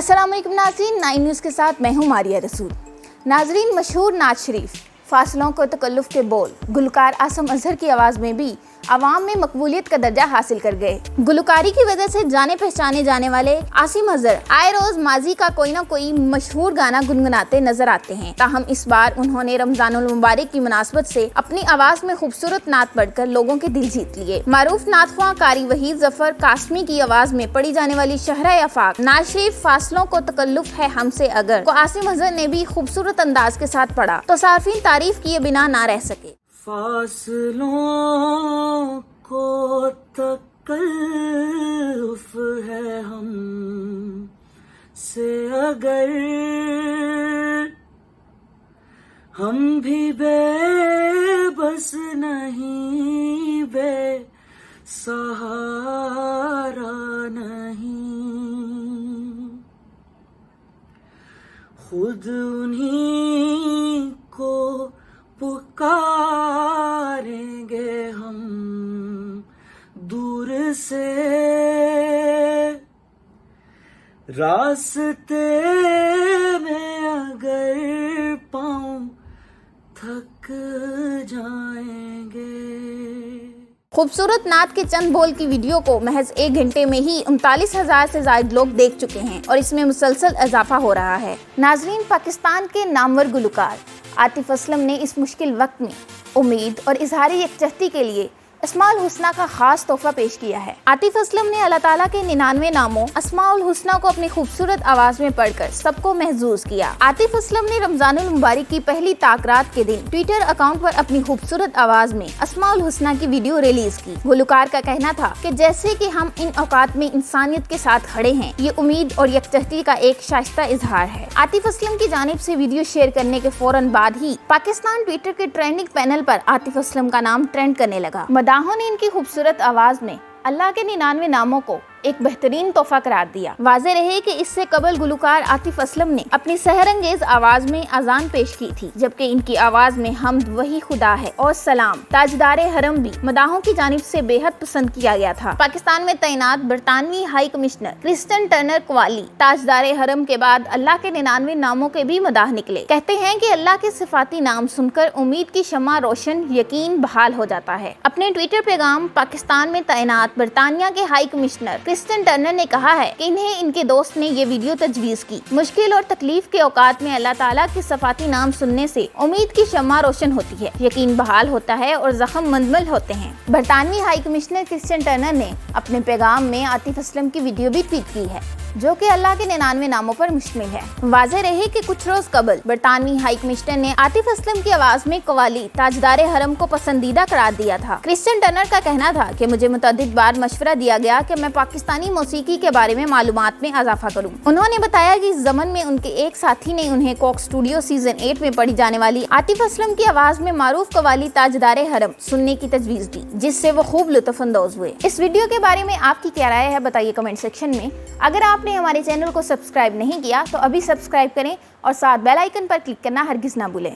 अस्सलाम वालेकुम नाज़रीन, 9 न्यूज़ के साथ मैं हूँ मारिया रसूल। नाज़रीन, मशहूर नात शरीफ फासलों को तकल्लुफ़ के बोल गुलकार आसम अजहर की आवाज़ में भी आवाम में मकबूलियत का दर्जा हासिल कर गए। गुलकारी की वजह से जाने पहचाने जाने वाले आसिम अजहर आए रोज माजी का कोई ना कोई मशहूर गाना गुनगुनाते नजर आते हैं। ताहम इस बार उन्होंने रमजानुल मुबारक की मुनासबत से अपनी आवाज में खूबसूरत नात पढ़कर लोगों के दिल जीत लिए। मारूफ नातख्वां कारी वहीद जफर कासमी की आवाज में पढ़ी जाने वाली शहरा आफाक नात शरीफ फासलों को तकल्लुफ है हमसे अगर को आसिम अजहर ने भी खूबसूरत अंदाज के साथ पढ़ा तो सार्फिन तारीफ किए बिना ना रह सके। फासलों को तकल्लुफ है हम से अगर हम भी बेबस नहीं बेसहारा नहीं, खुद उन्हीं को पुकारेंगे हम दूर से, रास्ते में अगर पाँव थक जाएंगे। खूबसूरत नात के चंद बोल की वीडियो को महज 1 घंटे में ही 39,000 से ज्यादा लोग देख चुके हैं और इसमें मुसलसल इजाफा हो रहा है। नाजरीन, पाकिस्तान के नामवर गुलकार आतिफ असलम ने इस मुश्किल वक्त में उम्मीद और इजहारी यकजहती के लिए अस्माउल हुस्ना का खास तोहफा पेश किया है। आतिफ असलम ने अल्लाह ताला के 99 नामों अस्माउल हुस्ना को अपनी खूबसूरत आवाज में पढ़कर सबको महजूज किया। आतिफ असलम ने रमजानुल मुबारक की पहली ताकरात के दिन ट्विटर अकाउंट पर अपनी खूबसूरत आवाज में अस्माउल हुस्ना की वीडियो रिलीज की। गुलकार का कहना था कि जैसे कि हम इन औकात में इंसानियत के साथ खड़े हैं, ये उम्मीद और यकजहती का एक शाइस्ता इजहार है। आतिफ असलम की जानिब से वीडियो शेयर करने के फौरन बाद ही पाकिस्तान ट्विटर के ट्रेंडिंग पैनल पर आतिफ असलम का नाम ट्रेंड करने लगा। मदाहों ने इनकी खूबसूरत आवाज में अल्लाह के 99 नामों को एक बेहतरीन तोहफा करार दिया। वाज़ेह रहे कि इससे कबल गुलकार आतिफ असलम ने अपनी सहरंगेज आवाज में अजान पेश की थी, जबकि इनकी आवाज में हमद वही खुदा है और सलाम ताजदारे हरम भी मदाहों की जानिब से बेहद पसंद किया गया था। पाकिस्तान में तैनात बरतानवी हाई कमिश्नर क्रिस्टन टर्नर क्वाली ताजदारे हरम के बाद अल्लाह के 99 नामों के भी मदाह निकले। कहते हैं कि अल्लाह के सिफाती नाम सुनकर उम्मीद की शम्मा रोशन यकीन बहाल हो जाता है। अपने ट्विटर पैगाम पाकिस्तान में तैनात बरतानिया के हाई कमिश्नर क्रिस्टन टर्नर ने कहा है कि इन्हें इनके दोस्त ने ये वीडियो तजवीज़ की। मुश्किल और तकलीफ के औकात में अल्लाह ताला के सफाती नाम सुनने से उम्मीद की शम्मा रोशन होती है, यकीन बहाल होता है और जख्म मंदमल होते हैं। बरतानवी हाई कमिश्नर क्रिस्टन टर्नर ने अपने पैगाम में आतिफ असलम की वीडियो भी ट्वीट की है, जो कि अल्लाह के 99 नामों पर मुश्तमिल है। वाज़ेह रहे कि कुछ रोज कबल बरतानवी हाई कमिश्नर ने आतिफ असलम की आवाज में कवाली ताजदारे हरम को पसंदीदा करार दिया था। क्रिस्टन टर्नर का कहना था कि मुझे मुतअद्दिद बार मशवरा दिया गया कि मैं पाकिस्तानी मौसीकी के बारे में मालूमात में इजाफा करूं। उन्होंने बताया कि इस ज़मन में उनके एक साथी ने उन्हें कोक स्टूडियो सीजन 8 में पढ़ी जाने वाली आतिफ असलम की आवाज में मारूफ कवाली ताजदारे हरम सुनने की तजवीज़ दी, जिससे वो खूब लुत्फ़अंदोज़ हुए। इस वीडियो के बारे में आपकी क्या राय है, बताइए कमेंट सेक्शन में। अगर आपने हमारे चैनल को सब्सक्राइब नहीं किया तो अभी सब्सक्राइब करें और साथ बेल आइकन पर क्लिक करना हरगिज़ ना भूलें।